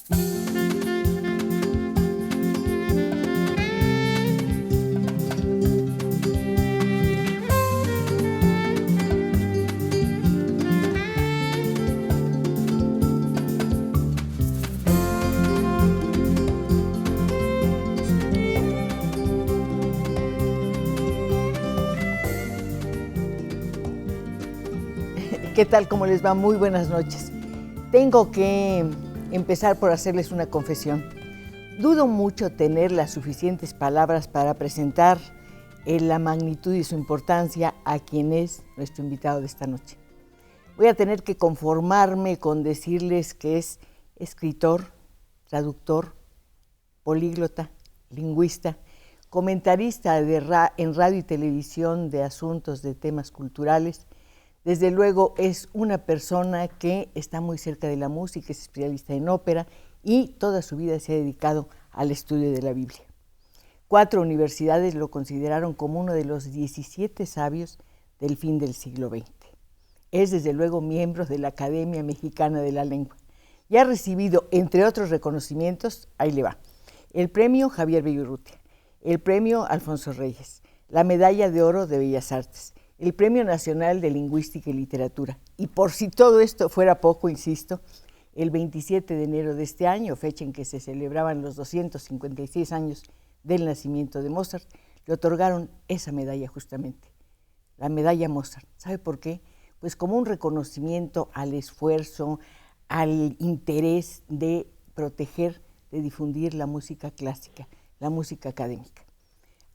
¿Qué tal? ¿Cómo les va? Muy buenas noches. Tengo que empezar por hacerles una confesión. Dudo mucho tener las suficientes palabras para presentar la magnitud y su importancia a quien es nuestro invitado de esta noche. Voy a tener que conformarme con decirles que es escritor, traductor, políglota, lingüista, comentarista en radio y televisión de asuntos de temas culturales. Desde luego es una persona que está muy cerca de la música, es especialista en ópera y toda su vida se ha dedicado al estudio de la Biblia. 4 universidades lo consideraron como uno de los 17 sabios del fin del siglo XX. Es desde luego miembro de la Academia Mexicana de la Lengua y ha recibido, entre otros reconocimientos, ahí le va, el premio Javier Villaurrutia, el premio Alfonso Reyes, la medalla de oro de Bellas Artes, el Premio Nacional de Lingüística y Literatura. Y por si todo esto fuera poco, insisto, el 27 de enero de este año, fecha en que se celebraban los 256 años del nacimiento de Mozart, le otorgaron esa medalla justamente, la medalla Mozart. ¿Sabe por qué? Pues como un reconocimiento al esfuerzo, al interés de proteger, de difundir la música clásica, la música académica.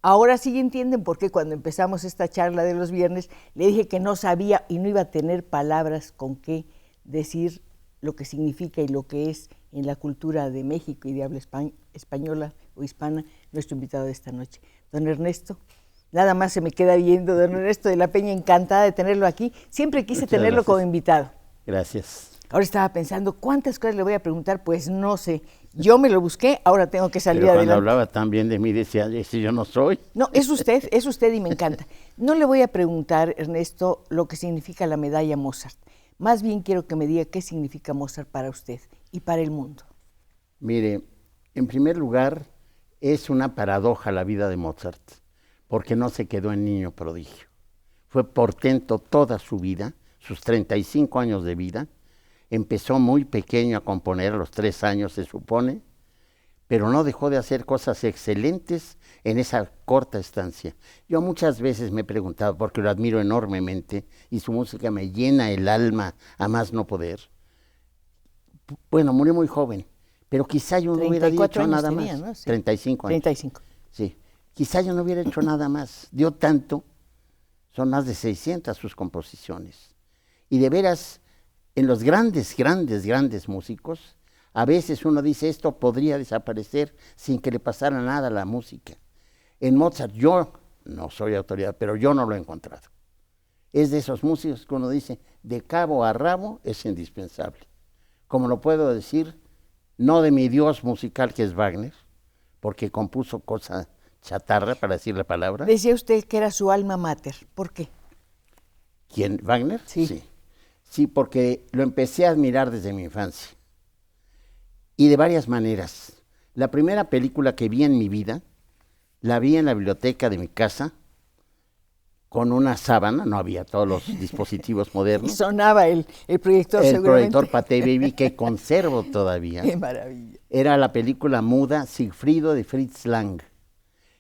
Ahora sí entienden por qué cuando empezamos esta charla de los viernes le dije que no sabía y no iba a tener palabras con qué decir lo que significa y lo que es en la cultura de México y de habla española o hispana nuestro invitado de esta noche. Don Ernesto, nada más se me queda viendo, don Ernesto de la Peña, encantada de tenerlo aquí. Siempre quise tenerlo como invitado. Gracias. Ahora estaba pensando, ¿cuántas cosas le voy a preguntar? Pues no sé. Yo me lo busqué, ahora tengo que salir adelante. Pero cuando hablaba tan bien de mí, decía, si yo no soy. No, es usted y me encanta. No le voy a preguntar, Ernesto, lo que significa la medalla Mozart. Más bien quiero que me diga qué significa Mozart para usted y para el mundo. Mire, en primer lugar, es una paradoja la vida de Mozart, porque no se quedó en niño prodigio. Fue portento toda su vida, sus 35 años de vida. Empezó muy pequeño a componer, a los 3 años se supone, pero no dejó de hacer cosas excelentes en esa corta estancia. Yo muchas veces me he preguntado, porque lo admiro enormemente, y su música me llena el alma a más no poder. Bueno, murió muy joven, pero quizá yo no hubiera dicho nada más. ¿No? Sí. 35 años. 35. Sí, quizá yo no hubiera hecho nada más. Dio tanto, son más de 600 sus composiciones. Y de veras, en los grandes músicos, a veces uno dice, esto podría desaparecer sin que le pasara nada a la música. En Mozart, yo no soy autoridad, pero yo no lo he encontrado. Es de esos músicos que uno dice, de cabo a rabo es indispensable. Como lo puedo decir, no de mi dios musical que es Wagner, porque compuso cosa chatarra, para decir la palabra. Decía usted que era su alma mater, ¿por qué? ¿Quién? ¿Wagner? Sí. Sí, porque lo empecé a admirar desde mi infancia. Y de varias maneras. La primera película que vi en mi vida, la vi en la biblioteca de mi casa, con una sábana, no había todos los dispositivos modernos. Y sonaba el proyector, el seguramente. Proyector Pathé Baby, que conservo todavía. ¡Qué maravilla! Era la película muda Sigfrido de Fritz Lang.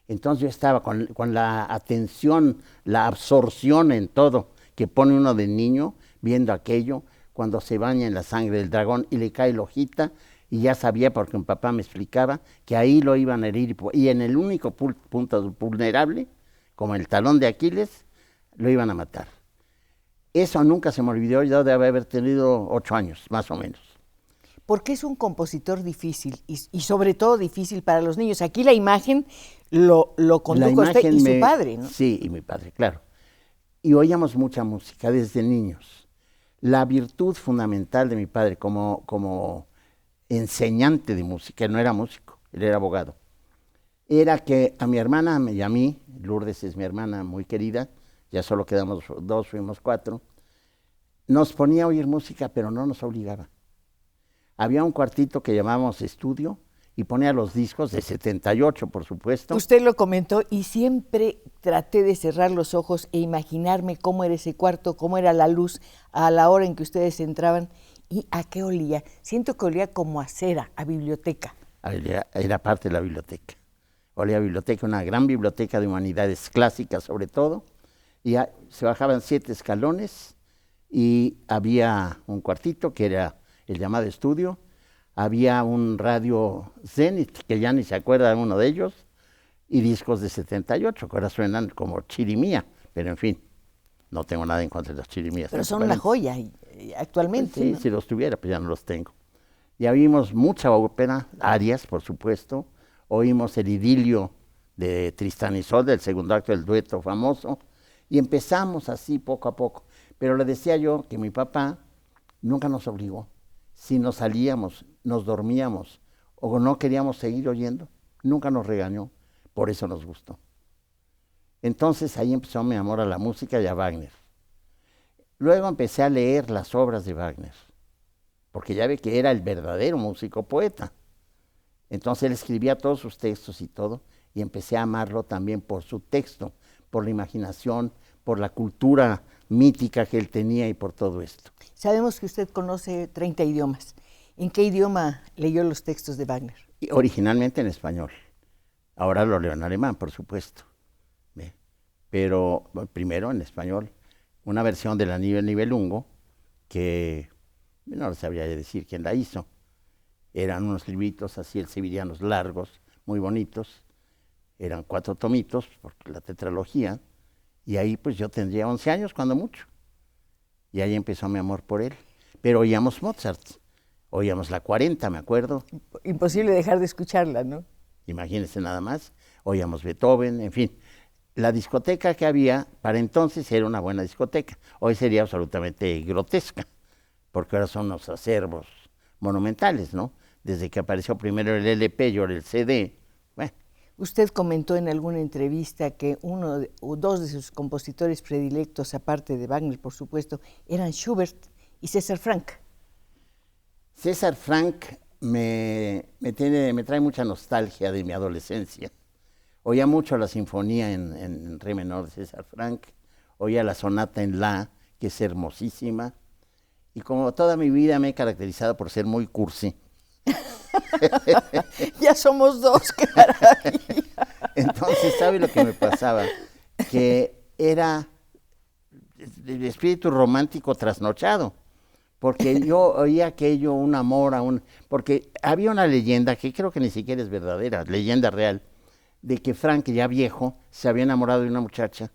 Entonces yo estaba con la atención, la absorción en todo que pone uno de niño, viendo aquello, cuando se baña en la sangre del dragón y le cae la hojita, y ya sabía, porque mi papá me explicaba, que ahí lo iban a herir, y en el único punto vulnerable, como el talón de Aquiles, lo iban a matar. Eso nunca se me olvidó, yo debe haber tenido 8 años, más o menos. Porque es un compositor difícil, y sobre todo difícil para los niños. Aquí la imagen lo condujo usted y su padre, ¿no? Sí, y mi padre, claro. Y oíamos mucha música desde niños. La virtud fundamental de mi padre como enseñante de música, él no era músico, él era abogado, era que a mi hermana y a mí, Lourdes es mi hermana muy querida, ya solo quedamos 2, fuimos 4, nos ponía a oír música, pero no nos obligaba. Había un cuartito que llamábamos estudio y ponía los discos de 78, por supuesto. Usted lo comentó y siempre traté de cerrar los ojos e imaginarme cómo era ese cuarto, cómo era la luz a la hora en que ustedes entraban y a qué olía. Siento que olía como a cera, a biblioteca. Era parte de la biblioteca. Olía a biblioteca, una gran biblioteca de humanidades clásicas sobre todo. Y se bajaban 7 escalones y había un cuartito que era el llamado estudio. Había un radio Zenith, que ya ni se acuerda uno de ellos, y discos de 78, que ahora suenan como chirimía, pero en fin, no tengo nada en contra de las chirimías. Pero son una joya actualmente. Pues sí, ¿no? Si los tuviera, pues ya no los tengo. Ya vimos mucha ópera, arias, por supuesto. Oímos el idilio de Tristán y Isolda, el segundo acto del dueto famoso, y empezamos así poco a poco. Pero le decía yo que mi papá nunca nos obligó. Si nos salíamos, nos dormíamos o no queríamos seguir oyendo, nunca nos regañó, por eso nos gustó. Entonces ahí empezó mi amor a la música y a Wagner. Luego empecé a leer las obras de Wagner, porque ya ve que era el verdadero músico poeta. Entonces él escribía todos sus textos y todo, y empecé a amarlo también por su texto, por la imaginación, por la cultura mítica que él tenía y por todo esto. Sabemos que usted conoce 30 idiomas. ¿En qué idioma leyó los textos de Wagner? Y originalmente en español. Ahora lo leo en alemán, por supuesto. ¿Ve? Pero primero en español. Una versión de la Nibelungo, que no lo sabría decir quién la hizo. Eran unos libritos así, el severianos largos, muy bonitos. Eran 4 tomitos, por la tetralogía. Y ahí pues yo tendría 11 años, cuando mucho. Y ahí empezó mi amor por él. Pero oíamos Mozart, oíamos la 40, me acuerdo. Imposible dejar de escucharla, ¿no? Imagínense nada más. Oíamos Beethoven, en fin. La discoteca que había, para entonces era una buena discoteca. Hoy sería absolutamente grotesca, porque ahora son unos acervos monumentales, ¿no? Desde que apareció primero el LP y ahora el CD. Bueno. Usted comentó en alguna entrevista que uno o dos de sus compositores predilectos, aparte de Wagner, por supuesto, eran Schubert y César Franck. César Franck me trae mucha nostalgia de mi adolescencia. Oía mucho la sinfonía en re menor de César Franck, oía la sonata en la, que es hermosísima, y como toda mi vida me he caracterizado por ser muy cursi. Ya somos dos, caray. Entonces, ¿sabe lo que me pasaba? Que era el espíritu romántico trasnochado, porque yo oía aquello, un amor porque había una leyenda que creo que ni siquiera es verdadera, leyenda real, de que Franck, ya viejo, se había enamorado de una muchacha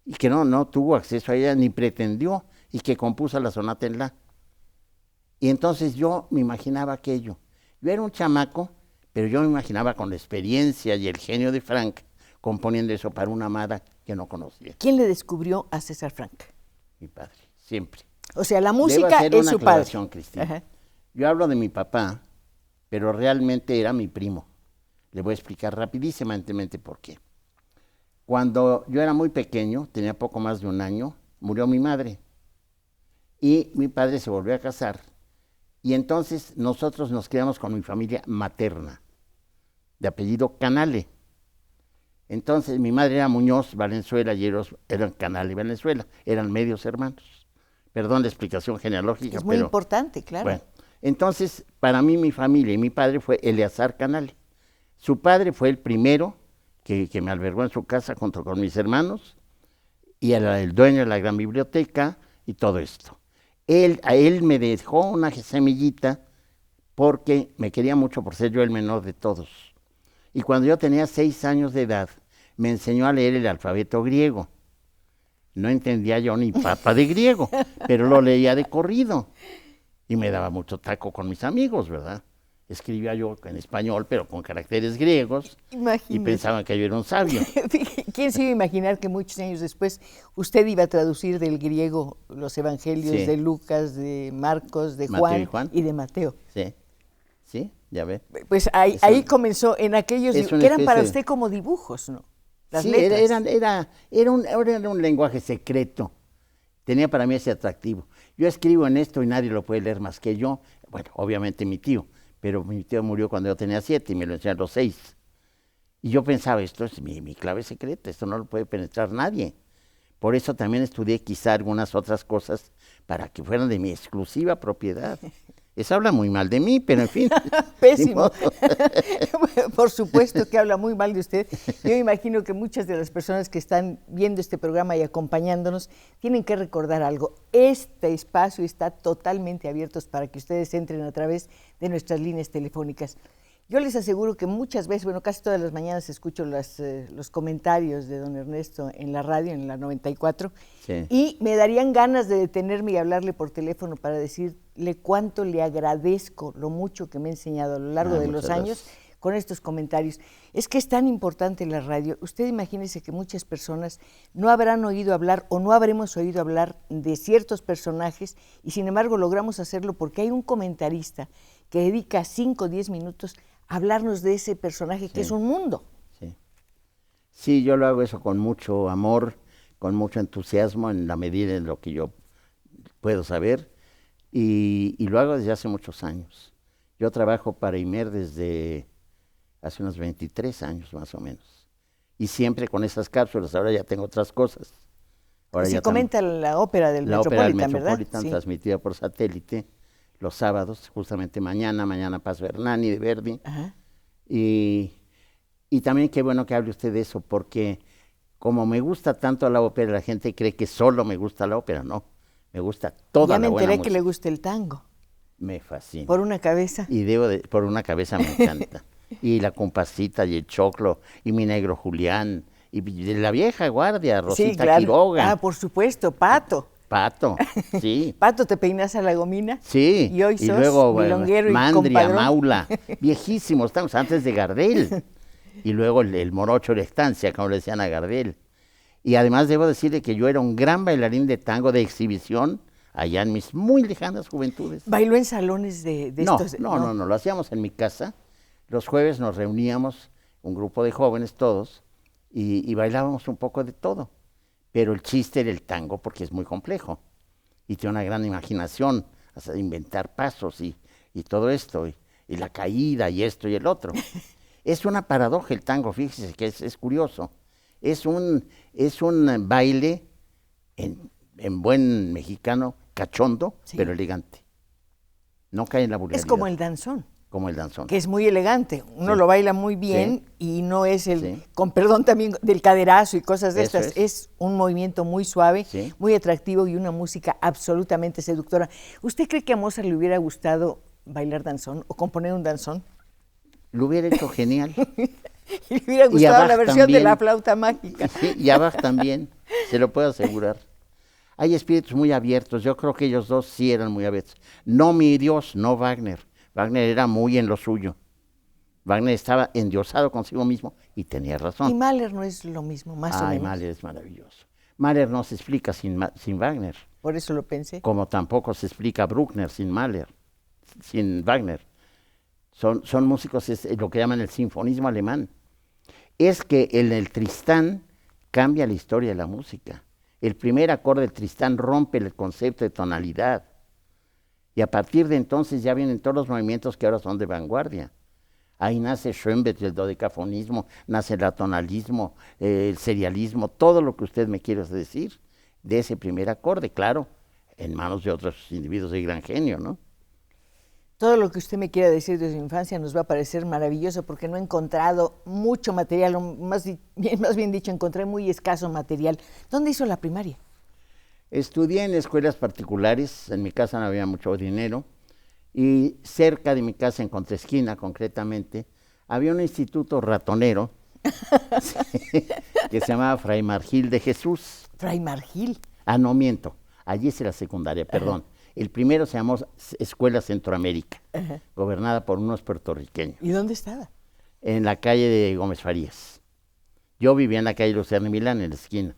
y que no tuvo acceso a ella ni pretendió, y que compuso la sonata en la. Y entonces yo me imaginaba aquello. Yo era un chamaco, pero yo me imaginaba con la experiencia y el genio de Franck componiendo eso para una amada que no conocía. ¿Quién le descubrió a César Franck? Mi padre, siempre. O sea, la música es su padre. Cristina. Ajá. Yo hablo de mi papá, pero realmente era mi primo. Le voy a explicar rapidísimamente por qué. Cuando yo era muy pequeño, tenía poco más de 1 año, murió mi madre. Y mi padre se volvió a casar. Y entonces nosotros nos criamos con mi familia materna, de apellido Canale. Entonces mi madre era Muñoz Valenzuela y ellos eran Canale y Valenzuela, eran medios hermanos. Perdón la explicación genealógica. Es muy importante, claro. Bueno, entonces para mí mi familia y mi padre fue Eleazar Canale. Su padre fue el primero que me albergó en su casa junto con mis hermanos, y era el dueño de la gran biblioteca y todo esto. A él me dejó una semillita porque me quería mucho por ser yo el menor de todos. Y cuando yo tenía 6 años de edad, me enseñó a leer el alfabeto griego. No entendía yo ni papa de griego, pero lo leía de corrido. Y me daba mucho taco con mis amigos, ¿verdad? Escribía yo en español, pero con caracteres griegos. Imagínese. Y pensaban que yo era un sabio. ¿Quién se iba a imaginar que muchos años después usted iba a traducir del griego los evangelios de Lucas, de Marcos, de Juan y de Mateo? Sí, ya ve. Pues ahí comenzó, en aquellos que eran para usted como dibujos, ¿no? Las letras. Era un lenguaje secreto. Tenía para mí ese atractivo. yo escribo en esto y nadie lo puede leer más que yo. Bueno, obviamente mi tío, pero mi tío murió cuando yo tenía 7 y me lo enseñó a los 6. Y yo pensaba, esto es mi clave secreta, esto no lo puede penetrar nadie. Por eso también estudié quizá algunas otras cosas para que fueran de mi exclusiva propiedad. Eso habla muy mal de mí, pero en fin. Pésimo. Por supuesto que habla muy mal de usted. Yo imagino que muchas de las personas que están viendo este programa y acompañándonos tienen que recordar algo. Este espacio está totalmente abierto para que ustedes entren a través de nuestras líneas telefónicas. Yo les aseguro que muchas veces, bueno, casi todas las mañanas escucho los comentarios de don Ernesto en la radio, en la 94, sí. Y me darían ganas de detenerme y hablarle por teléfono para decirle cuánto le agradezco lo mucho que me ha enseñado a lo largo de los años con estos comentarios. Es que es tan importante la radio. Usted imagínese que muchas personas no habrán oído hablar o no habremos oído hablar de ciertos personajes y sin embargo logramos hacerlo porque hay un comentarista que dedica 5 o 10 minutos hablarnos de ese personaje que es un mundo. Sí, yo lo hago eso con mucho amor, con mucho entusiasmo en la medida en lo que yo puedo saber y lo hago desde hace muchos años. Yo trabajo para Imer desde hace unos 23 años más o menos y siempre con esas cápsulas, ahora ya tengo otras cosas. Ahora se comenta la ópera del Metropolitan, ¿verdad? La ópera del Metropolitan, transmitida por satélite los sábados, justamente mañana paso Hernani de Verdi. Ajá. Y también qué bueno que hable usted de eso, porque como me gusta tanto la ópera, la gente cree que solo me gusta la ópera, no, me gusta toda la buena música. Ya me enteré que le gusta el tango. Me fascina. ¿Por una cabeza? Y por una cabeza me encanta. Y la compasita y el choclo, y mi negro Julián, y de la vieja guardia, Rosita sí, claro. Quiroga. Ah, por supuesto, Pato. Pato, sí. Pato, ¿te peinas a la gomina? Sí. Y hoy sos luego, milonguero Mandria, y Maula, viejísimos, estamos antes de Gardel. Y luego el morocho de la estancia, como le decían a Gardel. Y además debo decirle que yo era un gran bailarín de tango de exhibición allá en mis muy lejanas juventudes. ¿Bailó en salones de estos? No, lo hacíamos en mi casa. Los jueves nos reuníamos, un grupo de jóvenes todos, y bailábamos un poco de todo. Pero el chiste era el tango porque es muy complejo y tiene una gran imaginación, hasta inventar pasos y todo esto, y la caída y esto y el otro. Es una paradoja el tango, fíjese que es curioso. Es un baile en buen mexicano, cachondo, sí, pero elegante. No cae en la vulgaridad. Es como el danzón. Como el danzón. Que es muy elegante. Uno lo baila muy bien y no es Sí. con perdón también, del caderazo y cosas de Eso estas. Es un movimiento muy suave, Sí. muy atractivo y una música absolutamente seductora. ¿Usted cree que a Mozart le hubiera gustado bailar danzón o componer un danzón? Lo hubiera hecho genial. Y le hubiera gustado la versión también. de la flauta mágica. Sí, y a Bach también, se lo puedo asegurar. Hay espíritus muy abiertos, yo creo que ellos dos sí eran muy abiertos. No mi Dios, no Wagner. Wagner era muy en lo suyo. Wagner estaba endiosado consigo mismo y tenía razón. Y Mahler no es lo mismo, más o menos. Mahler es maravilloso. Mahler no se explica sin Wagner. Por eso lo pensé. Como tampoco se explica Bruckner sin Mahler, sin Wagner. Son músicos, es lo que llaman el sinfonismo alemán. Es que en el Tristán cambia la historia de la música. El primer acorde del Tristán rompe el concepto de tonalidad. Y a partir de entonces ya vienen todos los movimientos que ahora son de vanguardia. Ahí nace Schoenberg, el dodecafonismo, nace el atonalismo, el serialismo, todo lo que usted me quiera decir de ese primer acorde, claro, en manos de otros individuos de gran genio, ¿no? Todo lo que usted me quiera decir de su infancia nos va a parecer maravilloso porque no he encontrado mucho material, o más bien dicho, encontré muy escaso material. ¿Dónde hizo la primaria? Estudié en escuelas particulares, en mi casa no había mucho dinero, y cerca de mi casa, en Contraesquina concretamente, había un instituto ratonero que se llamaba Fray Margil de Jesús. ¿Fray Margil? Ah, no, miento, allí es la secundaria, perdón. El primero se llamó Escuela Centroamérica, gobernada por unos puertorriqueños. ¿Y dónde estaba? En la calle de Gómez Farías. Yo vivía en la calle Lucerna y Milán, en la esquina,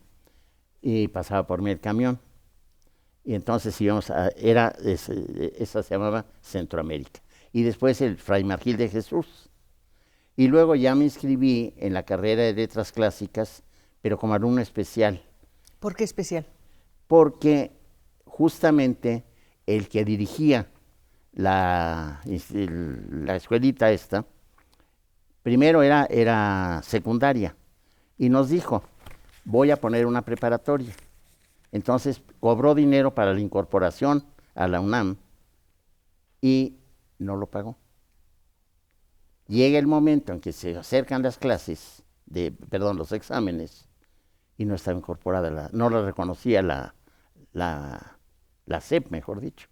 y pasaba por mí el camión. Y entonces íbamos esa se llamaba Centroamérica. Y después el Fray Margil de Jesús. Y luego ya me inscribí en la carrera de Letras Clásicas, pero como alumno especial. ¿Por qué especial? Porque justamente el que dirigía la escuelita esta, primero era secundaria, y nos dijo, voy a poner una preparatoria. Entonces cobró dinero para la incorporación a la UNAM y no lo pagó. Llega el momento en que se acercan las clases, los exámenes, y no estaba incorporada, no la reconocía la SEP, mejor dicho.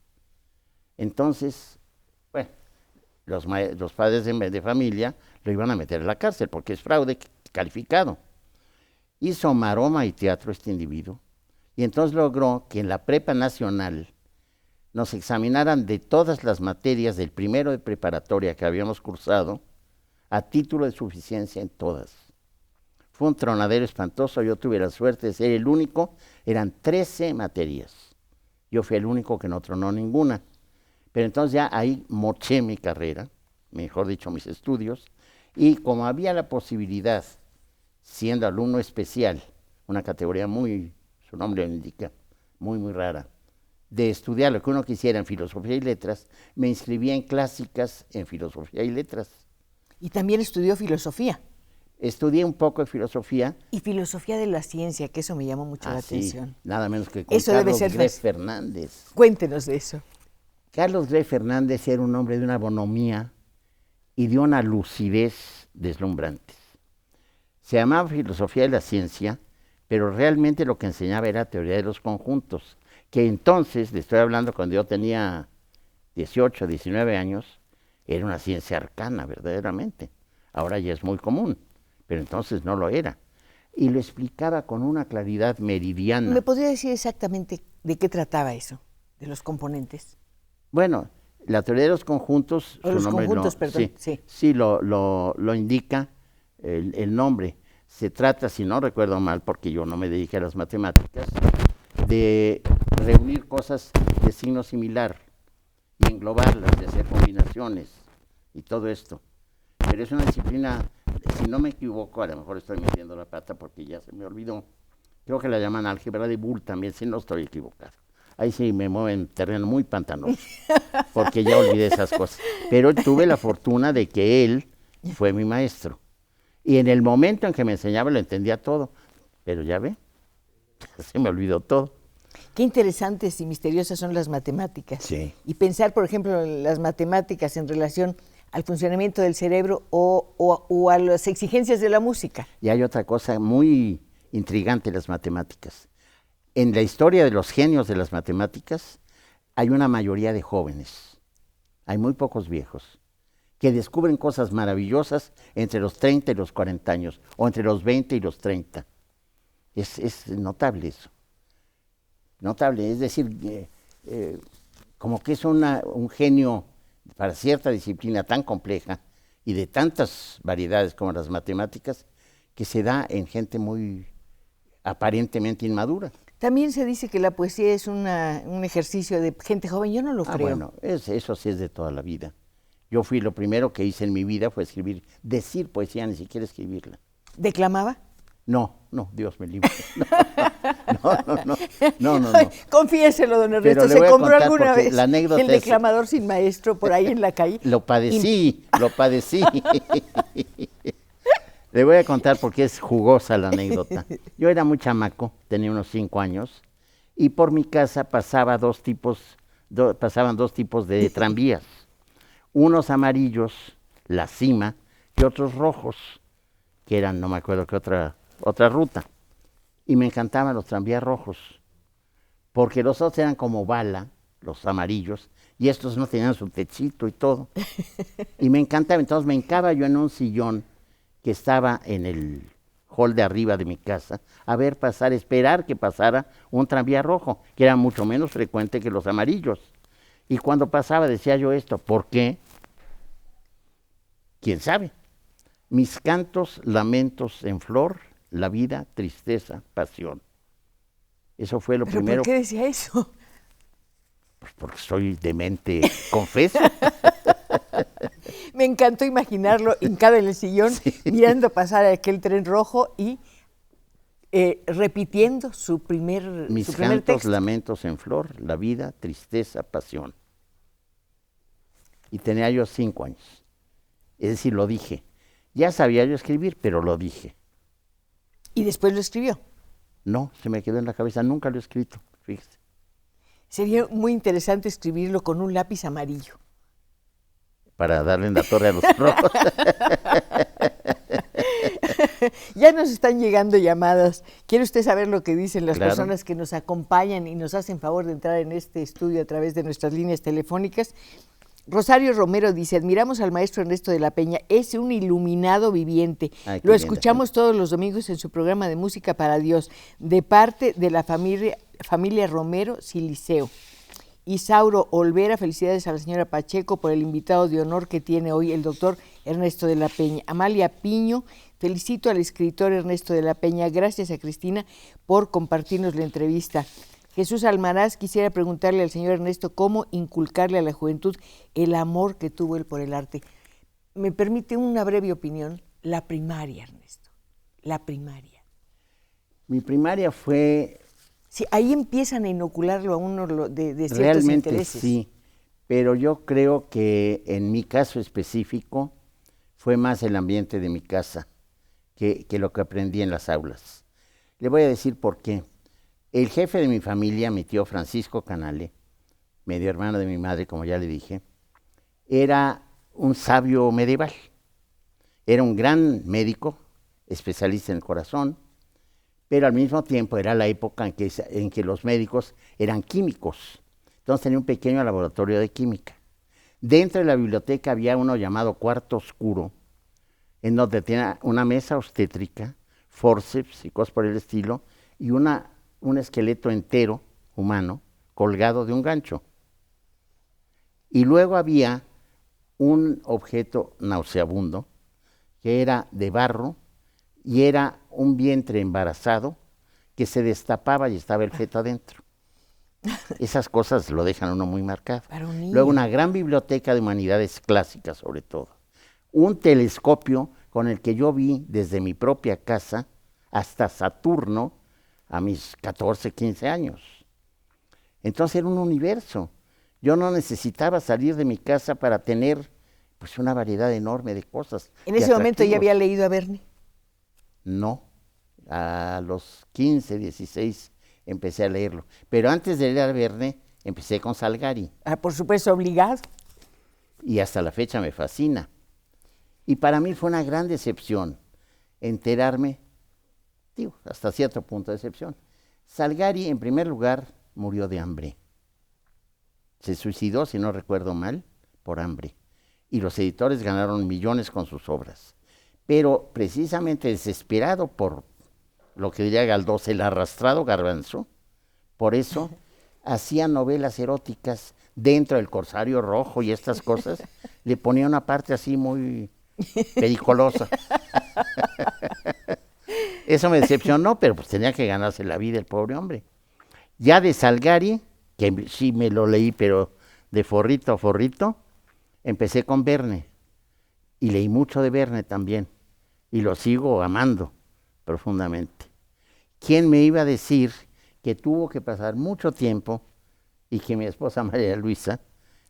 Entonces, bueno, los padres de familia lo iban a meter en la cárcel porque es fraude calificado. Hizo maroma y teatro este individuo, y entonces logró que en la prepa nacional nos examinaran de todas las materias del primero de preparatoria que habíamos cursado, a título de suficiencia en todas. Fue un tronadero espantoso, yo tuve la suerte de ser el único, eran 13 materias. Yo fui el único que no tronó ninguna. Pero entonces ya ahí moché mi carrera, mejor dicho, mis estudios, y como había la posibilidad, siendo alumno especial, una categoría su nombre lo indica, muy rara, de estudiar lo que uno quisiera en filosofía y letras, me inscribí en clásicas en filosofía y letras. Y también estudió filosofía. Estudié un poco de filosofía. Y filosofía de la ciencia, que eso me llamó mucho la atención. Sí, nada menos que con eso Carlos debe ser Gref Fernández. Cuéntenos de eso. Carlos Gref Fernández era un hombre de una bonomía y de una lucidez deslumbrantes. Se llamaba filosofía de la ciencia, pero realmente lo que enseñaba era teoría de los conjuntos, que entonces, le estoy hablando cuando yo tenía 18, 19 años, era una ciencia arcana, verdaderamente. Ahora ya es muy común, pero entonces no lo era. Y lo explicaba con una claridad meridiana. ¿Me podría decir exactamente de qué trataba eso, de los componentes? Bueno, la teoría de los conjuntos... O los conjuntos, perdón. Sí, lo indica el nombre. Se trata, si no recuerdo mal, porque yo no me dediqué a las matemáticas, de reunir cosas de signo similar y englobarlas, de hacer combinaciones y todo esto. Pero es una disciplina, si no me equivoco, a lo mejor estoy metiendo la pata porque ya se me olvidó, creo que la llaman álgebra de Boole también, si no estoy equivocado. Ahí sí me muevo en terreno muy pantanoso, porque ya olvidé esas cosas. Pero tuve la fortuna de que él fue mi maestro. Y en el momento en que me enseñaba lo entendía todo. Pero ya ve, se me olvidó todo. Qué interesantes y misteriosas son las matemáticas. Sí. Y pensar, por ejemplo, en las matemáticas en relación al funcionamiento del cerebro o a las exigencias de la música. Y hay otra cosa muy intrigante en las matemáticas. En la historia de los genios de las matemáticas hay una mayoría de jóvenes, hay muy pocos viejos, que descubren cosas maravillosas entre los 30 y los 40 años, o entre los 20 y los 30. Es notable eso. Notable, es decir, como que es un genio para cierta disciplina tan compleja y de tantas variedades como las matemáticas, que se da en gente muy aparentemente inmadura. También se dice que la poesía es un ejercicio de gente joven. Yo no lo creo. Bueno, eso sí es de toda la vida. Yo lo primero que hice en mi vida fue decir poesía, ni siquiera escribirla. ¿Declamaba? No, Dios me libre. No. Confiéselo, don Ernesto, ¿se compró alguna vez el declamador sin maestro por ahí en la calle? Lo padecí. Le voy a contar porque es jugosa la anécdota. Yo era muy chamaco, tenía unos 5 años, y por mi casa pasaban dos tipos de tranvías. Unos amarillos, la cima, y otros rojos, que eran, no me acuerdo qué otra ruta. Y me encantaban los tranvías rojos, porque los otros eran como bala, los amarillos, y estos no tenían su techito y todo. Y me encantaba, entonces me hincaba yo en un sillón que estaba en el hall de arriba de mi casa, esperar que pasara un tranvía rojo, que era mucho menos frecuente que los amarillos. Y cuando pasaba decía yo esto, ¿por qué? ¿Quién sabe? Mis cantos, lamentos en flor, la vida, tristeza, pasión. Eso fue lo primero. ¿Por qué decía eso? Pues porque soy demente, confeso. Me encantó imaginarlo hincado en el sillón, mirando pasar aquel tren rojo y repitiendo su Mis su primer cantos, texto. lamentos en flor, la vida, tristeza, pasión. Y tenía yo 5 años. Es decir, lo dije. Ya sabía yo escribir, pero lo dije. Y después lo escribió. No, se me quedó en la cabeza, nunca lo he escrito, fíjese. Sería muy interesante escribirlo con un lápiz amarillo. Para darle en la torre a los rojos. Ya nos están llegando llamadas. ¿Quiere usted saber lo que dicen las Claro. personas que nos acompañan y nos hacen favor de entrar en este estudio a través de nuestras líneas telefónicas? Rosario Romero dice, admiramos al maestro Ernesto de la Peña, es un iluminado viviente. Ay, qué Lo linda escuchamos todos los domingos en su programa de Música para Dios, de parte de la familia Romero Siliceo. Isauro Olvera, felicidades a la señora Pacheco por el invitado de honor que tiene hoy el doctor Ernesto de la Peña. Amalia Piño, felicito al escritor Ernesto de la Peña, gracias a Cristina por compartirnos la entrevista. Jesús Almaraz, quisiera preguntarle al señor Ernesto cómo inculcarle a la juventud el amor que tuvo él por el arte. Me permite una breve opinión, la primaria, Ernesto, la primaria. Mi primaria fue... Sí, ahí empiezan a inocularlo a uno de ciertos Realmente intereses. sí, pero yo creo que en mi caso específico fue más el ambiente de mi casa que lo que aprendí en las aulas. Le voy a decir por qué. El jefe de mi familia, mi tío Francisco Canale, medio hermano de mi madre, como ya le dije, era un sabio medieval. Era un gran médico, especialista en el corazón, pero al mismo tiempo era la época en que los médicos eran químicos. Entonces tenía un pequeño laboratorio de química. Dentro de la biblioteca había uno llamado cuarto oscuro, en donde tenía una mesa obstétrica, forceps y cosas por el estilo, y un esqueleto entero, humano, colgado de un gancho. Y luego había un objeto nauseabundo, que era de barro, y era un vientre embarazado que se destapaba y estaba el feto adentro. Esas cosas lo dejan a uno muy marcado. Para un niño. Luego una gran biblioteca de humanidades clásicas, sobre todo. Un telescopio con el que yo vi desde mi propia casa hasta Saturno a mis 14, 15 años. Entonces era un universo. Yo no necesitaba salir de mi casa para tener pues una variedad enorme de cosas. ¿En ese momento ya había leído a Verne? No, a los 15, 16 empecé a leerlo. Pero antes de leer a Verne, empecé con Salgari. Ah, por supuesto, obligado. Y hasta la fecha me fascina. Y para mí fue una gran decepción enterarme, digo, hasta cierto punto de decepción. Salgari, en primer lugar, murió de hambre. Se suicidó, si no recuerdo mal, por hambre. Y los editores ganaron millones con sus obras. Pero precisamente desesperado por lo que diría Galdós, el arrastrado garbanzo, por eso hacía novelas eróticas dentro del Corsario Rojo y estas cosas, le ponía una parte así muy periculosa. Eso me decepcionó, pero pues tenía que ganarse la vida el pobre hombre. Ya de Salgari, que sí me lo leí, pero de forrito a forrito, empecé con Verne. Y leí mucho de Verne también. Y lo sigo amando profundamente. ¿Quién me iba a decir que tuvo que pasar mucho tiempo y que mi esposa María Luisa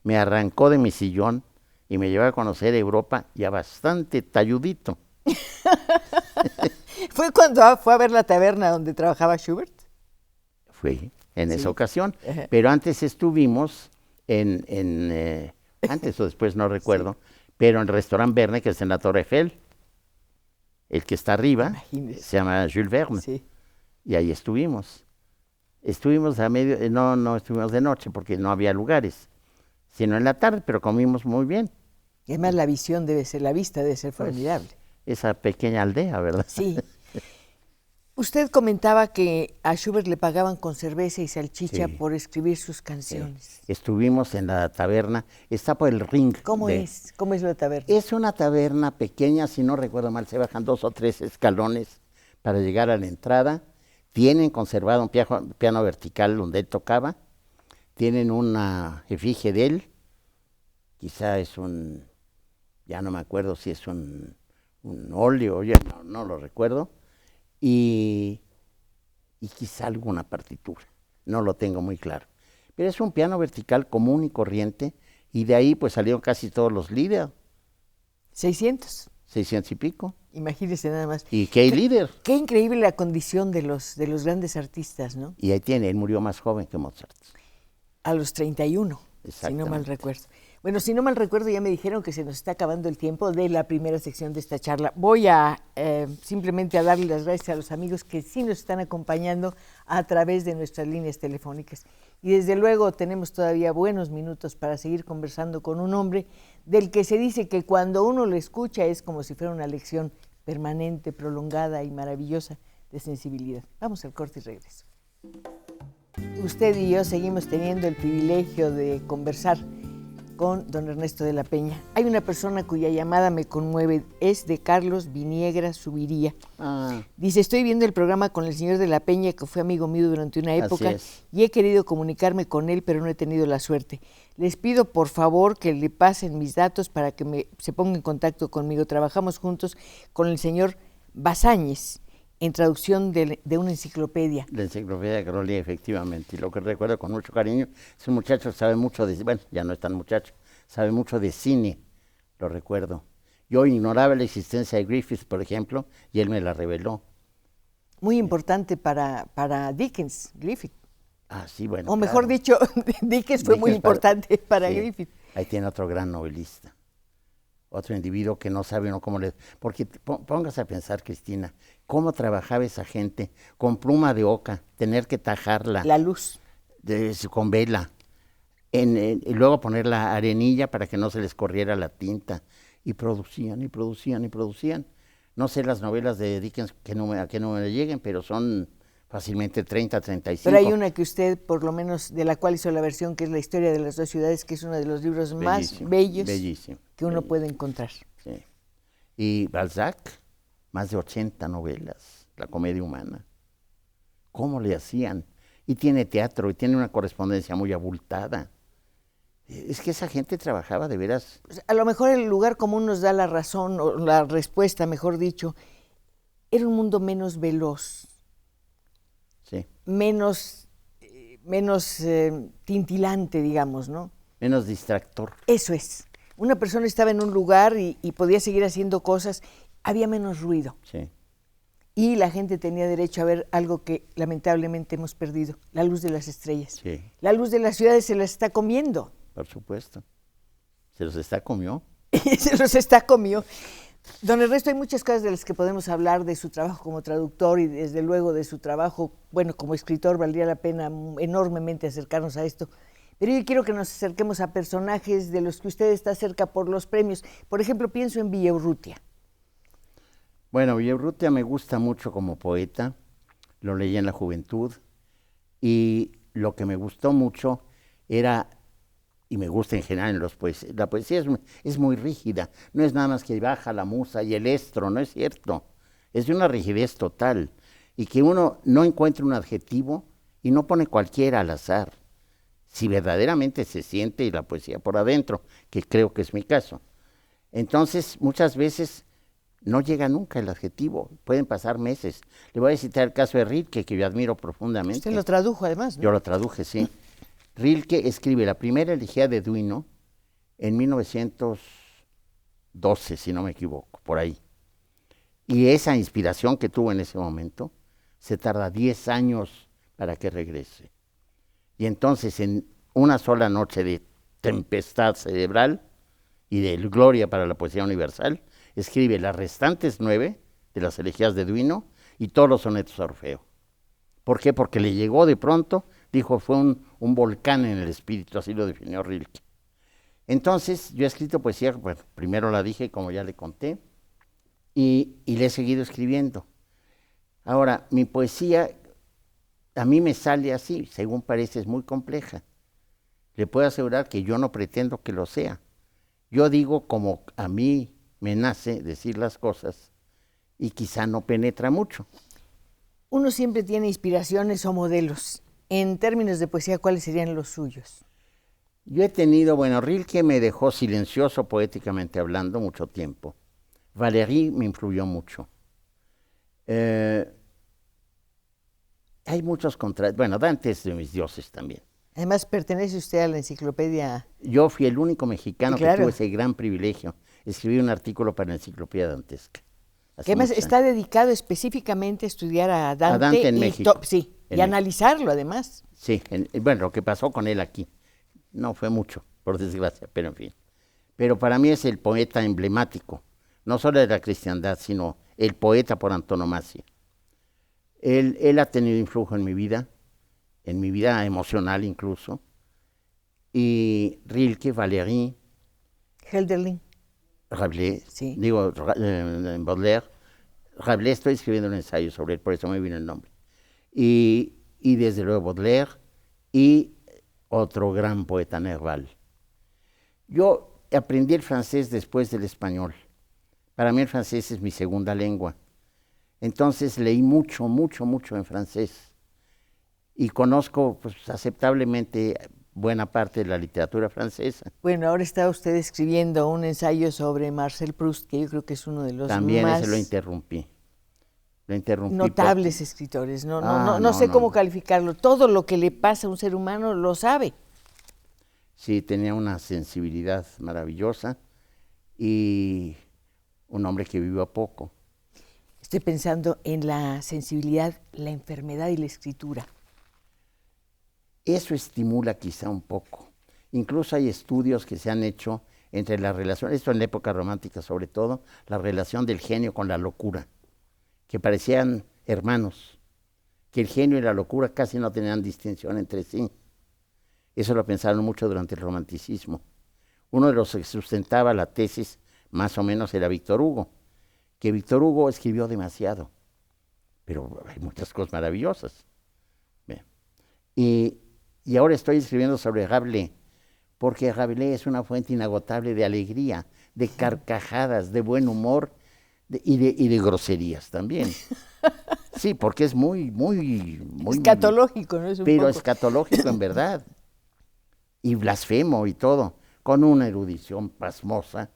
me arrancó de mi sillón y me llevó a conocer Europa ya bastante talludito? ¿Fue cuando fue a ver la taberna donde trabajaba Schubert? Fue en Sí. esa ocasión, Ajá. pero antes estuvimos antes o después no recuerdo, pero en el restaurante Verne, que es en la Torre Eiffel, el que está arriba, Imagínese. se llama Jules Verne, Sí. y ahí estuvimos. Estuvimos a medio, no estuvimos de noche porque no había lugares, sino en la tarde, pero comimos muy bien. Y además la visión debe ser, la vista debe ser Pues, formidable. esa pequeña aldea, ¿verdad? Sí. Usted comentaba que a Schubert le pagaban con cerveza y salchicha Sí. por escribir sus canciones. Estuvimos en la taberna, está por el ring. ¿Cómo es? ¿Cómo es la taberna? Es una taberna pequeña, si no recuerdo mal, se bajan 2 o 3 escalones para llegar a la entrada. Tienen conservado un piano vertical donde él tocaba. Tienen una efigie de él. Quizá es ya no me acuerdo si es un óleo, ya no lo recuerdo. Y y quizá alguna partitura. No lo tengo muy claro. Pero es un piano vertical común y corriente, y de ahí pues salieron casi todos los líderes. 600. 600 y pico. Imagínese nada más. ¿Y qué líder? Qué increíble la condición de los grandes artistas, ¿no? Y ahí tiene, él murió más joven que Mozart. A los 31, si no mal recuerdo. Bueno, si no mal recuerdo, ya me dijeron que se nos está acabando el tiempo de la primera sección de esta charla. Voy a simplemente a darle las gracias a los amigos que sí nos están acompañando a través de nuestras líneas telefónicas. Y desde luego tenemos todavía buenos minutos para seguir conversando con un hombre del que se dice que cuando uno lo escucha es como si fuera una lección permanente, prolongada y maravillosa de sensibilidad. Vamos al corte y regreso. Usted y yo seguimos teniendo el privilegio de conversar con don Ernesto de la Peña. Hay una persona cuya llamada me conmueve, es de Carlos Viniegra Subiría. Dice, estoy viendo el programa con el señor de la Peña, que fue amigo mío durante una época, y he querido comunicarme con él, pero no he tenido la suerte. Les pido, por favor, que le pasen mis datos para que se ponga en contacto conmigo. Trabajamos juntos con el señor Basáñez, en traducción de una enciclopedia. La enciclopedia de Carolina, efectivamente. Y lo que recuerdo con mucho cariño, ese muchacho sabe mucho de, bueno, ya no es tan muchacho, sabe mucho de cine, lo recuerdo. Yo ignoraba la existencia de Griffith, por ejemplo, y él me la reveló. Muy importante para Dickens, Griffith. Ah, sí, bueno. O mejor dicho, Dickens fue muy importante para sí, Griffith. Ahí tiene otro gran novelista. Otro individuo que no sabe uno cómo le... Porque póngase a pensar, Cristina, cómo trabajaba esa gente con pluma de oca, tener que tajarla. La luz. Con vela. Y luego poner la arenilla para que no se les corriera la tinta. Y producían, y producían, y producían. No sé las novelas de Dickens a qué número lleguen, pero son fácilmente 30, 35. Pero hay una que usted, por lo menos, de la cual hizo la versión, que es La historia de las dos ciudades, que es uno de los libros más bellos que uno puede encontrar. Sí. Y Balzac, más de 80 novelas, La comedia humana. ¿Cómo le hacían? Y tiene teatro, y tiene una correspondencia muy abultada. Es que esa gente trabajaba de veras. A lo mejor el lugar común nos da la razón, o la respuesta, mejor dicho. Era un mundo menos veloz. Sí. Menos tintilante, digamos, ¿no? Menos distractor. Eso es. Una persona estaba en un lugar y podía seguir haciendo cosas, había menos ruido. Sí. Y la gente tenía derecho a ver algo que lamentablemente hemos perdido, la luz de las estrellas. Sí. La luz de las ciudades se las está comiendo. Por supuesto. Se los está comió. Se los está comió. Don Ernesto, hay muchas cosas de las que podemos hablar, de su trabajo como traductor y desde luego de su trabajo, bueno, como escritor, valdría la pena enormemente acercarnos a esto. Pero yo quiero que nos acerquemos a personajes de los que usted está cerca por los premios. Por ejemplo, pienso en Villaurrutia. Bueno, Villaurrutia me gusta mucho como poeta, lo leí en la juventud, y lo que me gustó mucho era, y me gusta en general en los poesías, la poesía es muy rígida, no es nada más que baja la musa y el estro, no es cierto, es de una rigidez total, y que uno no encuentre un adjetivo y no pone cualquiera al azar, si verdaderamente se siente la poesía por adentro, que creo que es mi caso. Entonces, muchas veces no llega nunca el adjetivo, pueden pasar meses. Le voy a citar el caso de Rilke, que yo admiro profundamente. Usted lo tradujo además, ¿no? Yo lo traduje, sí. Rilke escribe la primera elegía de Duino en 1912, si no me equivoco, por ahí. Y esa inspiración que tuvo en ese momento se tarda 10 años para que regrese. Y entonces, en una sola noche de tempestad cerebral y de gloria para la poesía universal, escribe las restantes 9 de las elegías de Duino y todos los sonetos a Orfeo. ¿Por qué? Porque le llegó de pronto, dijo, fue un volcán en el espíritu, así lo definió Rilke. Entonces, yo he escrito poesía, bueno, primero la dije, como ya le conté, y le he seguido escribiendo. Ahora, mi poesía a mí me sale así, según parece, es muy compleja. Le puedo asegurar que yo no pretendo que lo sea. Yo digo como a mí me nace decir las cosas y quizá no penetra mucho. Uno siempre tiene inspiraciones o modelos. En términos de poesía, ¿cuáles serían los suyos? Yo he tenido, bueno, Rilke me dejó silencioso poéticamente hablando mucho tiempo. Valéry me influyó mucho. hay muchos contrastes. Bueno, Dante es de mis dioses también. Además, pertenece usted a la enciclopedia. Yo fui el único mexicano Claro. que tuvo ese gran privilegio. Escribí un artículo para la enciclopedia dantesca. Que además está dedicado específicamente a estudiar a Dante. A Dante en México. Sí, en y analizarlo además. Sí, bueno, lo que pasó con él aquí. No fue mucho, por desgracia, pero en fin. Pero para mí es el poeta emblemático, no solo de la cristiandad, sino el poeta por antonomasia. Él ha tenido influjo en mi vida emocional incluso. Y Rilke, Valéry, Hölderlin. Rabelais, Sí. digo, Baudelaire. Rabelais, estoy escribiendo un ensayo sobre él, por eso me vino el nombre. Y desde luego Baudelaire y otro gran poeta, Nerval. Yo aprendí el francés después del español. Para mí el francés es mi segunda lengua. Entonces leí mucho, mucho, mucho en francés. Y conozco pues, aceptablemente buena parte de la literatura francesa. Bueno, ahora está usted escribiendo un ensayo sobre Marcel Proust, que yo creo que es uno de los También más ese lo interrumpí. notables escritores. No sé cómo calificarlo. Todo lo que le pasa a un ser humano lo sabe. Sí, tenía una sensibilidad maravillosa y un hombre que vivió poco. Estoy pensando en la sensibilidad, la enfermedad y la escritura. Eso estimula quizá un poco. Incluso hay estudios que se han hecho entre la relación, esto en la época romántica sobre todo, la relación del genio con la locura, que parecían hermanos, que el genio y la locura casi no tenían distinción entre sí. Eso lo pensaron mucho durante el romanticismo. Uno de los que sustentaba la tesis más o menos era Víctor Hugo, que Víctor Hugo escribió demasiado, pero hay muchas cosas maravillosas. Bien. Y ahora estoy escribiendo sobre Rabelais, porque Rabelais es una fuente inagotable de alegría, de carcajadas, de buen humor y de groserías también. Sí, porque es muy escatológico, ¿no? Es un pero poco escatológico en verdad. Y blasfemo y todo, con una erudición pasmosa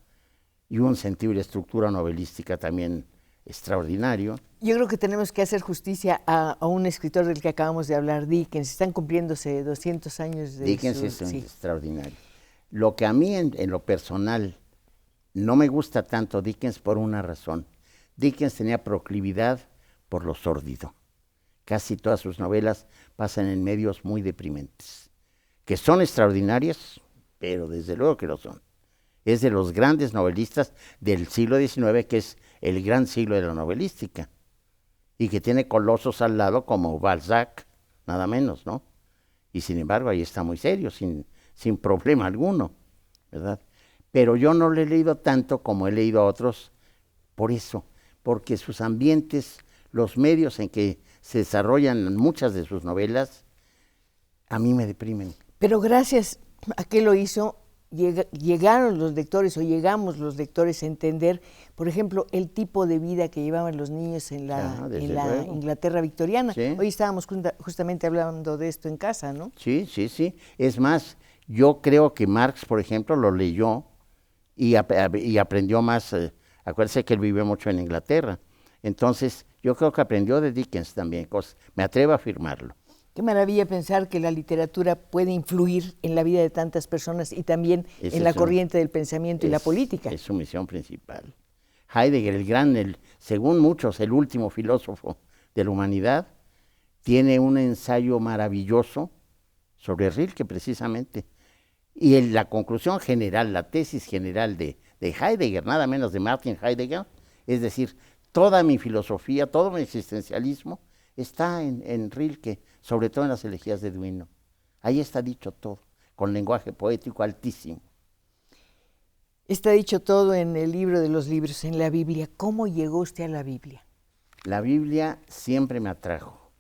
y un sentido y la estructura novelística también extraordinario. Yo creo que tenemos que hacer justicia a un escritor del que acabamos de hablar, Dickens. Están cumpliéndose 200 años de Dickens es extraordinario. Lo que a mí en lo personal no me gusta tanto Dickens por una razón. Dickens tenía proclividad por lo sórdido. Casi todas sus novelas pasan en medios muy deprimentes, que son extraordinarias, pero desde luego que lo son. Es de los grandes novelistas del siglo XIX, que es el gran siglo de la novelística, y que tiene colosos al lado como Balzac, nada menos, ¿no? Y sin embargo ahí está muy serio, sin problema alguno, ¿verdad? Pero yo no le he leído tanto como he leído a otros por eso, porque sus ambientes, los medios en que se desarrollan muchas de sus novelas, a mí me deprimen. Pero gracias a que lo hizo, llegaron los lectores o llegamos los lectores a entender, por ejemplo, el tipo de vida que llevaban los niños en la Inglaterra victoriana. Sí. Hoy estábamos justamente hablando de esto en casa, ¿no? Sí. Es más, yo creo que Marx, por ejemplo, lo leyó y aprendió más. Acuérdese que él vivió mucho en Inglaterra. Entonces, yo creo que aprendió de Dickens también cosas. Me atrevo a afirmarlo. Qué maravilla pensar que la literatura puede influir en la vida de tantas personas y también en la corriente del pensamiento y la política. Es su misión principal. Heidegger, según muchos, el último filósofo de la humanidad, tiene un ensayo maravilloso sobre Rilke, precisamente. Y la conclusión general, la tesis general de Heidegger, nada menos de Martin Heidegger, es decir, toda mi filosofía, todo mi existencialismo está en Rilke, sobre todo en las elegías de Duino. Ahí está dicho todo, con lenguaje poético altísimo. Está dicho todo en el libro de los libros, en la Biblia. ¿Cómo llegó usted a la Biblia? La Biblia siempre me atrajo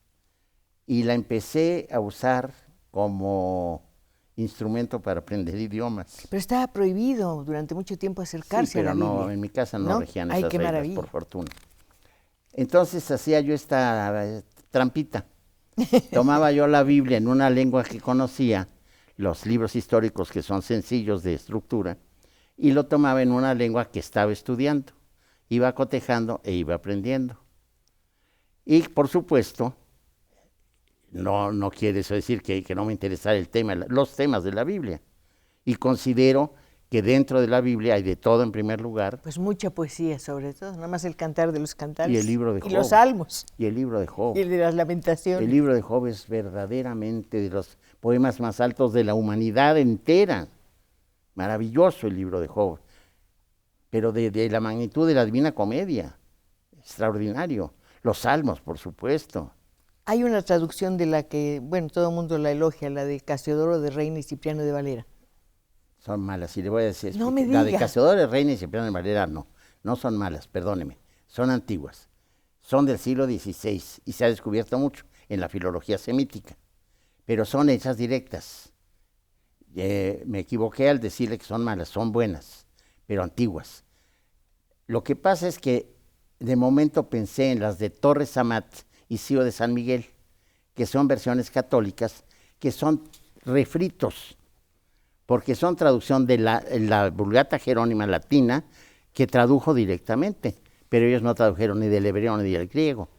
y la empecé a usar como instrumento para aprender idiomas. Pero estaba prohibido durante mucho tiempo acercarse a la Biblia. No, en mi casa no regían esas reglas, maravilla. Por fortuna. Entonces hacía yo esta trampita. Tomaba yo la Biblia en una lengua que conocía, los libros históricos que son sencillos de estructura, y lo tomaba en una lengua que estaba estudiando. Iba cotejando e iba aprendiendo. Y por supuesto, No quiere eso decir que no me interesara el tema, los temas de la Biblia. Y considero que dentro de la Biblia hay de todo en primer lugar. Pues mucha poesía, sobre todo, nada más el Cantar de los Cantares. Y el libro de Job. Y los Salmos. Y el libro de Job. Y el de las Lamentaciones. El libro de Job es verdaderamente de los poemas más altos de la humanidad entera. Maravilloso el libro de Job. Pero de la magnitud de la Divina Comedia. Extraordinario. Los Salmos, por supuesto. Hay una traducción de la que, bueno, todo el mundo la elogia, la de Casiodoro de Reina y Cipriano de Valera. Son malas, y le voy a decir. No me la diga. de Casiodoro de Reina y Cipriano de Valera no son malas, perdóneme. Son antiguas. Son del siglo XVI y se ha descubierto mucho en la filología semítica. Pero son hechas directas. Me equivoqué al decirle que son malas, son buenas, pero antiguas. Lo que pasa es que de momento pensé en las de Torres Amat y Cío de San Miguel, que son versiones católicas, que son refritos, porque son traducción de la Vulgata Jerónima latina, que tradujo directamente, pero ellos no tradujeron ni del hebreo ni del griego.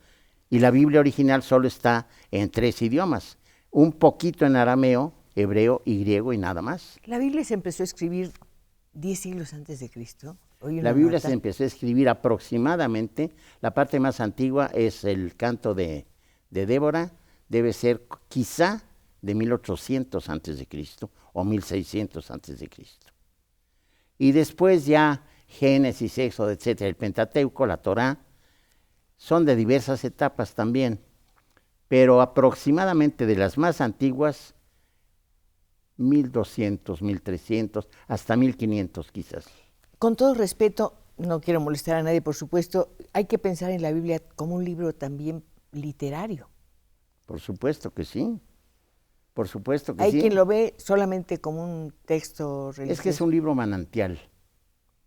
Y la Biblia original solo está en 3 idiomas, un poquito en arameo, hebreo y griego y nada más. La Biblia se empezó a escribir 10 siglos antes de Cristo. La Biblia se empezó a escribir aproximadamente, la parte más antigua es el canto de Débora, debe ser quizá de 1800 antes de Cristo o 1600 antes de Cristo. Y después ya Génesis, Éxodo, etcétera, el Pentateuco, la Torá, son de diversas etapas también, pero aproximadamente de las más antiguas, 1200, 1300, hasta 1500 quizás. Con todo respeto, no quiero molestar a nadie, por supuesto, hay que pensar en la Biblia como un libro también literario. Por supuesto que sí. Por supuesto que Hay sí. quien lo ve solamente como un texto religioso. Es que es un libro manantial.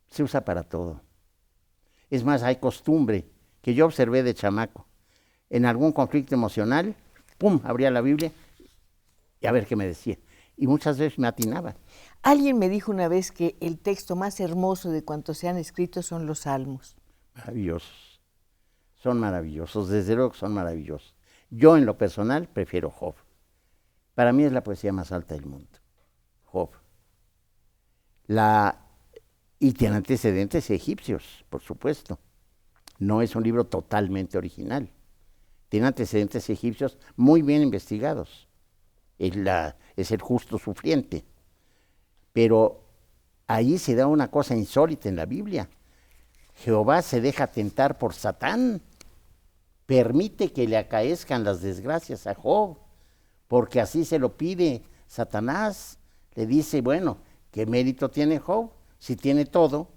Se usa para todo. Es más, hay costumbre que yo observé de chamaco. En algún conflicto emocional, ¡pum!, abría la Biblia y a ver qué me decía. Y muchas veces me atinaba. Alguien me dijo una vez que el texto más hermoso de cuantos se han escrito son los Salmos. Maravillosos. Son maravillosos, desde luego que son maravillosos. Yo en lo personal prefiero Job. Para mí es la poesía más alta del mundo. Job. Y tiene antecedentes egipcios, por supuesto. No es un libro totalmente original. Tiene antecedentes egipcios muy bien investigados. Es el justo sufriente. Pero ahí se da una cosa insólita en la Biblia. Jehová se deja tentar por Satán. Permite que le acaezcan las desgracias a Job, porque así se lo pide Satanás. Le dice, bueno, ¿qué mérito tiene Job? Si tiene todo,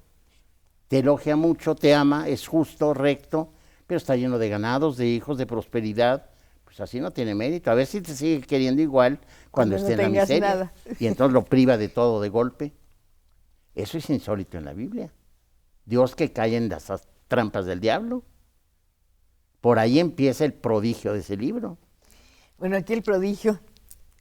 te elogia mucho, te ama, es justo, recto, pero está lleno de ganados, de hijos, de prosperidad. Pues así no tiene mérito. A ver si te sigue queriendo igual cuando esté en la miseria. Nada. Y entonces lo priva de todo de golpe. Eso es insólito en la Biblia. Dios que cae en las trampas del diablo. Por ahí empieza el prodigio de ese libro. Bueno, aquí el prodigio,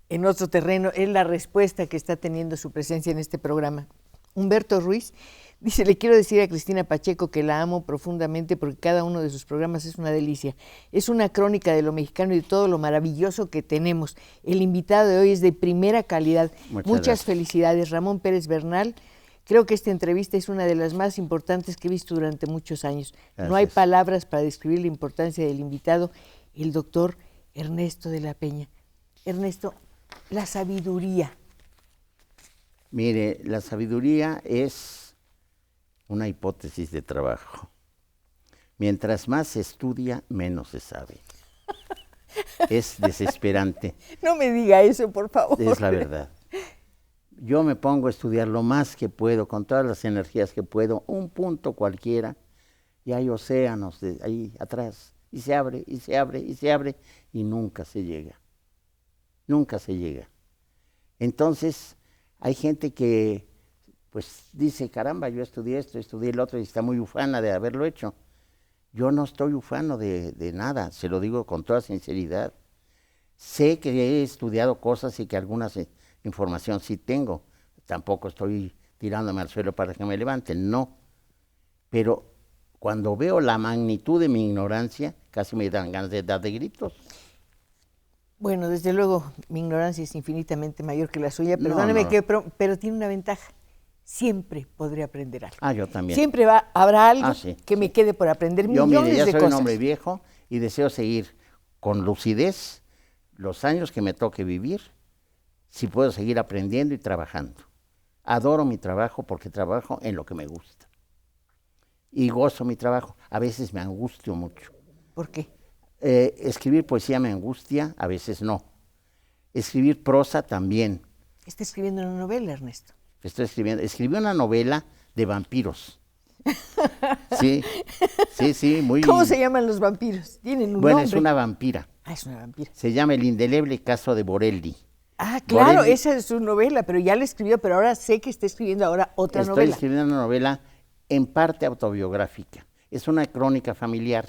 en otro terreno, es la respuesta que está teniendo su presencia en este programa. Humberto Ruiz dice, le quiero decir a Cristina Pacheco que la amo profundamente porque cada uno de sus programas es una delicia. Es una crónica de lo mexicano y de todo lo maravilloso que tenemos. El invitado de hoy es de primera calidad. Muchas felicidades. Ramón Pérez Bernal. Creo que esta entrevista es una de las más importantes que he visto durante muchos años. Gracias. No hay palabras para describir la importancia del invitado, el doctor Ernesto de la Peña. Ernesto, la sabiduría. Mire, la sabiduría es una hipótesis de trabajo. Mientras más se estudia, menos se sabe. Es desesperante. No me diga eso, por favor. Es la verdad. Yo me pongo a estudiar lo más que puedo, con todas las energías que puedo, un punto cualquiera, y hay océanos ahí atrás, y se abre, y se abre, y se abre, y nunca se llega. Nunca se llega. Entonces, hay gente que pues dice, caramba, yo estudié esto, estudié el otro, y está muy ufana de haberlo hecho. Yo no estoy ufano de nada, se lo digo con toda sinceridad. Sé que he estudiado cosas y que algunas información sí tengo. Tampoco estoy tirándome al suelo para que me levanten, no. Pero cuando veo la magnitud de mi ignorancia, casi me dan ganas de dar de gritos. Bueno, desde luego, mi ignorancia es infinitamente mayor que la suya. No, Perdóneme, no. pero tiene una ventaja. Siempre podré aprender algo. Ah, yo también. Siempre habrá algo Sí, que me sí. quede por aprender, Yo, mire, millones ya de soy un cosas. hombre viejo y deseo seguir con lucidez los años que me toque vivir, si puedo seguir aprendiendo y trabajando. Adoro mi trabajo porque trabajo en lo que me gusta. Y gozo mi trabajo. A veces me angustio mucho. ¿Por qué? Escribir poesía me angustia, a veces no. Escribir prosa también. Está escribiendo una novela, Ernesto. Escribí una novela de vampiros. Sí, sí, muy... ¿Cómo se llaman los vampiros? Tienen un Bueno, nombre. es una vampira. Ah, es una vampira. Se llama El indeleble caso de Borelli. Ah, claro, Borelli- esa es su novela, pero ya la escribió, pero ahora sé que está escribiendo ahora otra Estoy novela. escribiendo una novela en parte autobiográfica. Es una crónica familiar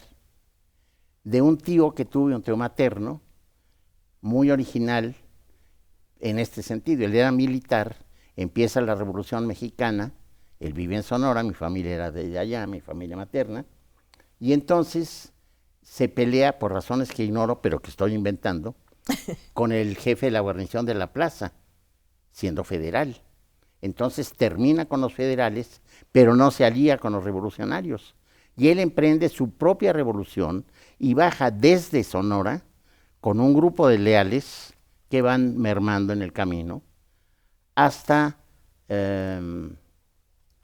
de un tío que tuve, un tío materno, muy original en este sentido. Él era militar, empieza la Revolución Mexicana, él vive en Sonora, mi familia era de allá, mi familia materna, y entonces se pelea por razones que ignoro, pero que estoy inventando, con el jefe de la guarnición de la plaza, siendo federal. Entonces termina con los federales, pero no se alía con los revolucionarios. Y él emprende su propia revolución y baja desde Sonora con un grupo de leales que van mermando en el camino hasta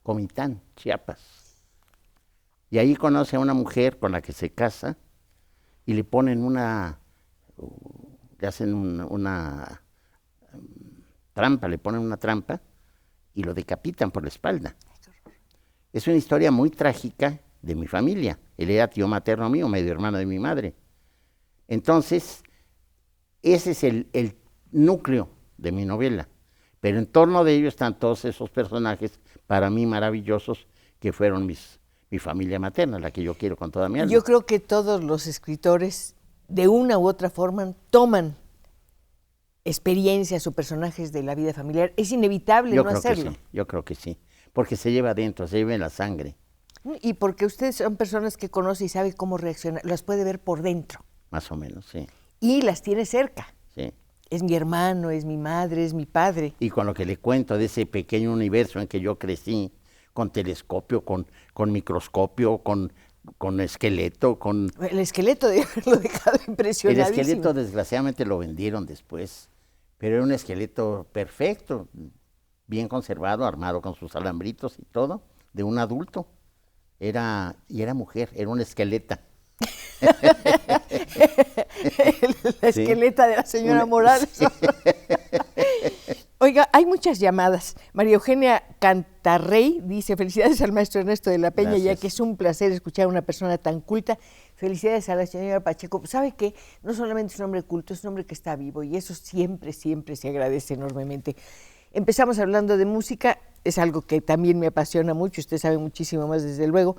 Comitán, Chiapas. Y ahí conoce a una mujer con la que se casa y le ponen le hacen una trampa, le ponen una trampa y lo decapitan por la espalda. Es una historia muy trágica de mi familia. Él era tío materno mío, medio hermano de mi madre. Entonces, ese es el núcleo de mi novela. Pero en torno de ello están todos esos personajes, para mí maravillosos, que fueron mi familia materna, la que yo quiero con toda mi alma. Yo creo que todos los escritores, de una u otra forma, toman experiencias o personajes de la vida familiar. Es inevitable no hacerlo. Yo creo que sí, porque se lleva adentro, se lleva en la sangre. Y porque ustedes son personas que conoce y sabe cómo reaccionar, las puede ver por dentro. Más o menos, sí. Y las tiene cerca. Sí. Es mi hermano, es mi madre, es mi padre. Y con lo que le cuento de ese pequeño universo en que yo crecí, con telescopio, con microscopio, con esqueleto, con... El esqueleto de haberlo dejado El impresionadísimo. esqueleto desgraciadamente lo vendieron después, pero era un esqueleto perfecto, bien conservado, armado con sus alambritos y todo, de un adulto. Era mujer, era una esqueleta. La esqueleta de la señora Morales. Sí. Oiga, hay muchas llamadas. María Eugenia Cantarrey dice: felicidades al maestro Ernesto de la Peña, Gracias. ya que es un placer escuchar a una persona tan culta. Felicidades a la señora Pacheco. ¿Sabe qué? No solamente es un hombre culto, es un hombre que está vivo y eso siempre, siempre se agradece enormemente. Empezamos hablando de música, es algo que también me apasiona mucho, usted sabe muchísimo más desde luego,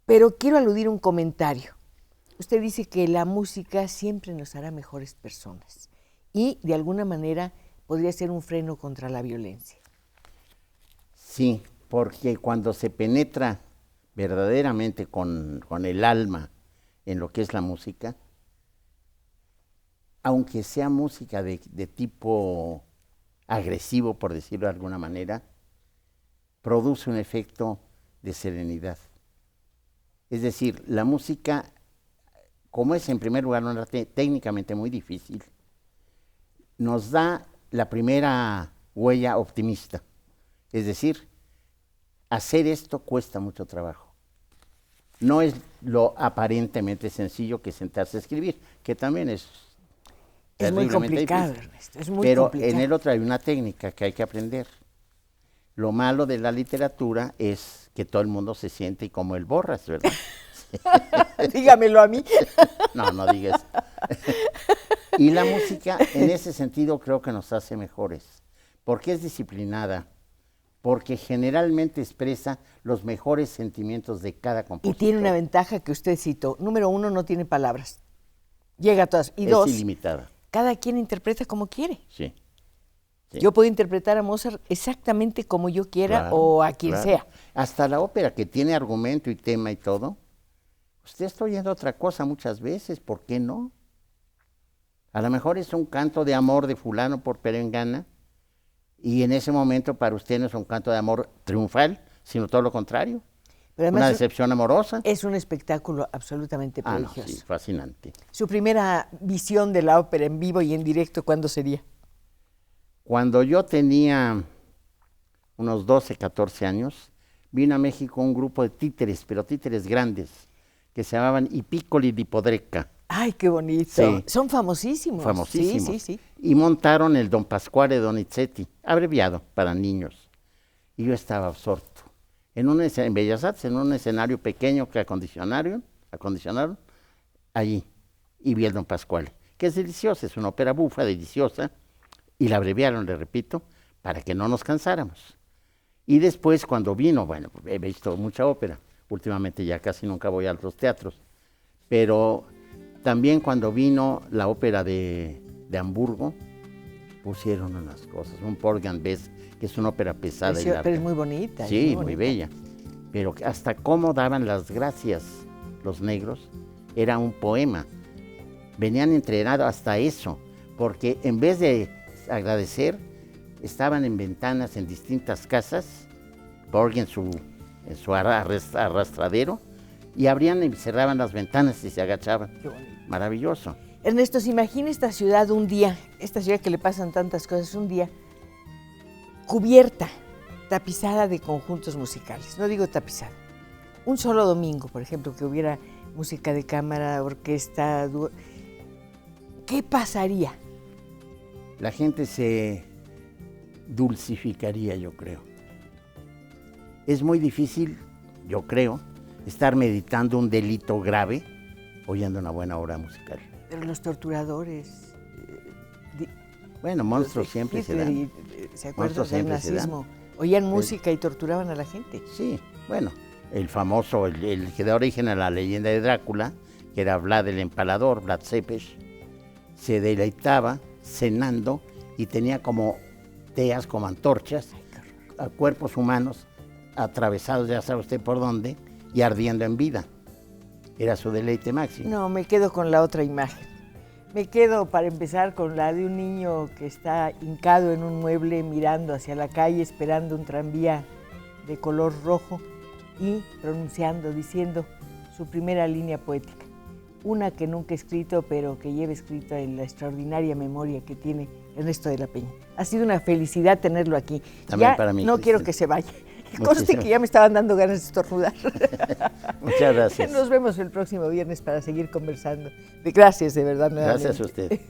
pero quiero aludir a un comentario. Usted dice que la música siempre nos hará mejores personas y de alguna manera podría ser un freno contra la violencia. Sí, porque cuando se penetra verdaderamente con el alma en lo que es la música, aunque sea música de tipo agresivo, por decirlo de alguna manera, produce un efecto de serenidad. Es decir, la música, como es en primer lugar un arte técnicamente muy difícil, nos da la primera huella optimista. Es decir, hacer esto cuesta mucho trabajo. No es lo aparentemente sencillo que sentarse a escribir, que también es muy complicado, difícil. Ernesto, es muy Pero complicado. en el otro hay una técnica que hay que aprender. Lo malo de la literatura es que todo el mundo se siente como el Borras, ¿verdad? Dígamelo a mí. No digas. Y la música, en ese sentido, creo que nos hace mejores, porque es disciplinada, porque generalmente expresa los mejores sentimientos de cada Y compositor. tiene una ventaja que usted citó. Número uno, no tiene palabras. Llega a todas. Y es dos, ilimitada. cada quien interpreta como quiere. Sí. Sí. Yo puedo interpretar a Mozart exactamente como yo quiera Claro, o a quien claro. sea. Hasta la ópera, que tiene argumento y tema y todo, usted está oyendo otra cosa muchas veces, ¿por qué no? A lo mejor es un canto de amor de fulano por perengana, y en ese momento para usted no es un canto de amor triunfal, sino todo lo contrario. Pero además Una decepción amorosa. es un espectáculo absolutamente No, prodigioso. sí, fascinante. Su primera visión de la ópera en vivo y en directo, ¿cuándo sería? Cuando yo tenía unos 12, 14 años, vino a México un grupo de títeres, pero títeres grandes, que se llamaban I Piccoli di Podrecca. ¡Ay, qué bonito! Sí. Son famosísimos. Famosísimos. Sí, sí, sí. Y montaron el Don Pasquale Donizetti, abreviado para niños. Y yo estaba absorto. En Bellas Artes, en un escenario pequeño que acondicionaron allí. Y vi el Don Pasquale, que es deliciosa, es una ópera bufa, deliciosa. Y la abreviaron, le repito, para que no nos cansáramos. Y después, cuando vino, bueno, he visto mucha ópera. Últimamente ya casi nunca voy a los teatros. Pero también cuando vino la ópera de Hamburgo, pusieron unas cosas. Un Porgy Bess, que es una ópera pesada y larga. Pero es muy bonita. Sí, muy muy bonita. bella. Pero hasta cómo daban las gracias los negros, era un poema. Venían entrenados hasta eso, porque en vez de agradecer, estaban en ventanas en distintas casas, Porgy en su arrastradero, y abrían y cerraban las ventanas y se agachaban. Qué bonito. Maravilloso. Ernesto, se imagina esta ciudad un día, esta ciudad que le pasan tantas cosas, un día cubierta, tapizada de conjuntos musicales. No digo tapizada. Un solo domingo, por ejemplo, que hubiera música de cámara, orquesta, dúo. ¿Qué pasaría? La gente se dulcificaría, yo creo. Es muy difícil, yo creo, estar meditando un delito grave oyendo una buena obra musical. Pero los torturadores, Bueno, monstruos siempre se dan. ¿se acuerdan Monstruos del siempre se dan. nazismo? Oían música y torturaban a la gente. Sí, bueno, el famoso, el que da origen a la leyenda de Drácula, que era Vlad el Empalador, Vlad Tepes, se deleitaba cenando y tenía como teas, como antorchas, a cuerpos humanos atravesados, ya sabe usted por dónde, y ardiendo en vida. Era su deleite máximo. No, me quedo con la otra imagen. Me quedo, para empezar, con la de un niño que está hincado en un mueble mirando hacia la calle, esperando un tranvía de color rojo y pronunciando, diciendo su primera línea poética. Una que nunca he escrito, pero que lleva escrita en la extraordinaria memoria que tiene Ernesto de la Peña. Ha sido una felicidad tenerlo aquí. También ya para mí, no Cristina. quiero que se vaya. Conste que ya me estaban dando ganas de estornudar. Muchas gracias. Nos vemos el próximo viernes para seguir conversando. Gracias, de verdad. Nuevamente. Gracias a usted.